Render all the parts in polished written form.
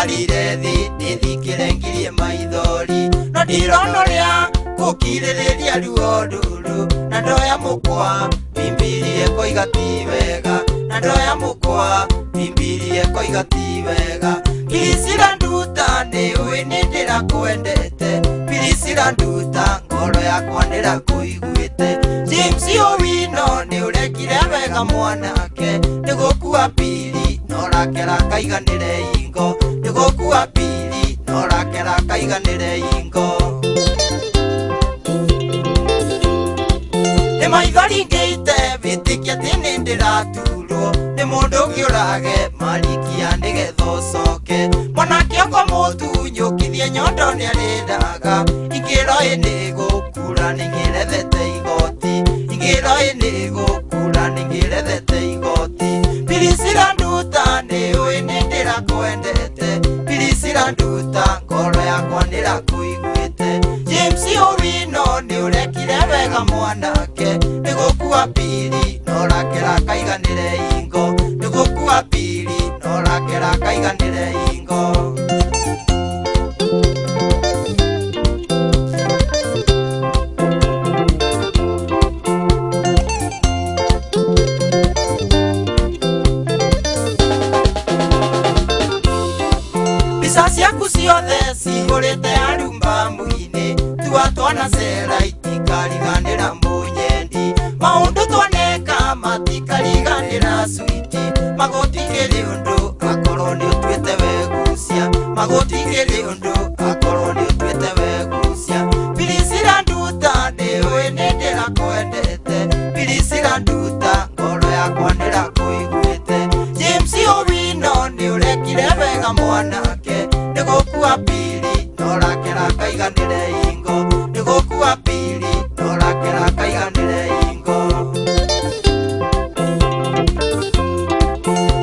Ndarire thi ndithikire ngirie maithori no ndironoria gukiririria ruo nduru na ndoya mukwa bimbirie koiga ti wega na ndoya mukwa bimbirie koiga ti wega Pilisira nduta ni wini ndirakwendete Pilisira nduta ngoro yakwa ndirakuiguite James Owino ni urekire wega mwanake nigukua Pili norakera kaiganire ingo nigukua Pili norakera kaiganire ingo Ni maithori ngeite vitikia tini ndiraturwo ni mundu giurage marikia nigetha ucoke mwanake oko mutunyukithie nyondo ni arindaga ingiro ini gukura ningirethete igoti ingiro ini gukura ningirethete igoti Pilisira nduta ni wini ndirakwendete Pilisira nduta ngoro yakwa ndirakuiguite James Owino ni urekire wega mwanake nigukua Pili norakera kaiganire ingo nigukua Pili norakera kaiganire ingo Mbica ciaku ciothe cihũrĩte arumba mwini tua twana cera itikariganĩra mũnyendi maũndũ twaneka matikariganĩra switi magũtikĩrĩ ũndũ akorwo nĩ ũtuĩte wegucia magũtikĩrĩ ũndũ akorwo nĩ ũtuĩte wegucia Pilisira nduta nĩũĩ nĩ ndĩrakwendete Pilisira nduta ngoro yakwa ndĩrakuiguĩte James Owino nĩ ũrekire wega mwanake nigukua Pili norakera kaiganire ingo nigukua Pili norakera kaiganire ingo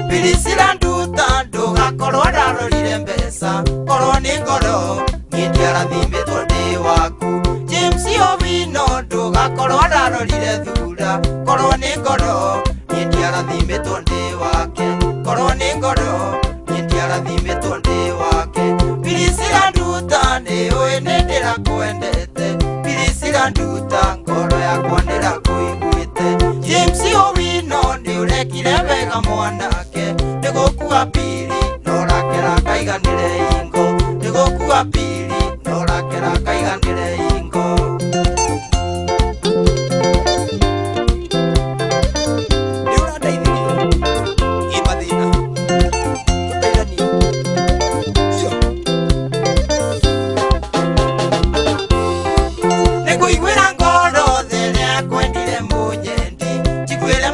Pilisira nduta ndugakorwo ndarorire mbeca korwo ni ngoro ngindiarathimitwo ndi waku James Owino ndugakorwo ndarorire thura korwo ni ngoro ngindiarathimitwo ndi wake korwo ni ngoro ngindiarathimitwo ndi wake Pilisira nduta nĩũĩ nĩ ndĩrakwendete Pilisira nduta ngoro yakwa ndĩrakuiguĩte James Owino nĩ ũrekire wega mwanake nĩgũkua Pili norakera kaiganire ingo nĩgũkua Pili norakera kaiganire ingo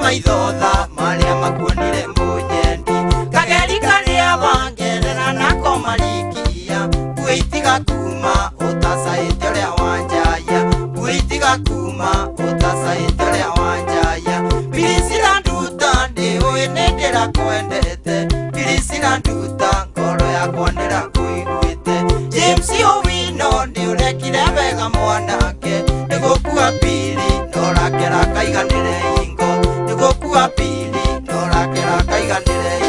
maithotha maria makuonire munyendi kageri karia wangerera nako marikia buitiga kuma utasaite uria wanjaya buitiga kuma utasaite uria wanjaya Pilisira nduta ndiũĩ nĩ ndĩrakwendete Pilisira nduta ngoro yakwa ndĩrakuiguĩte James Owino nĩ ũrekire wega mwanake nĩgũkua Pili norakera kaiganire ingo nigukua Pili norakera kaiganire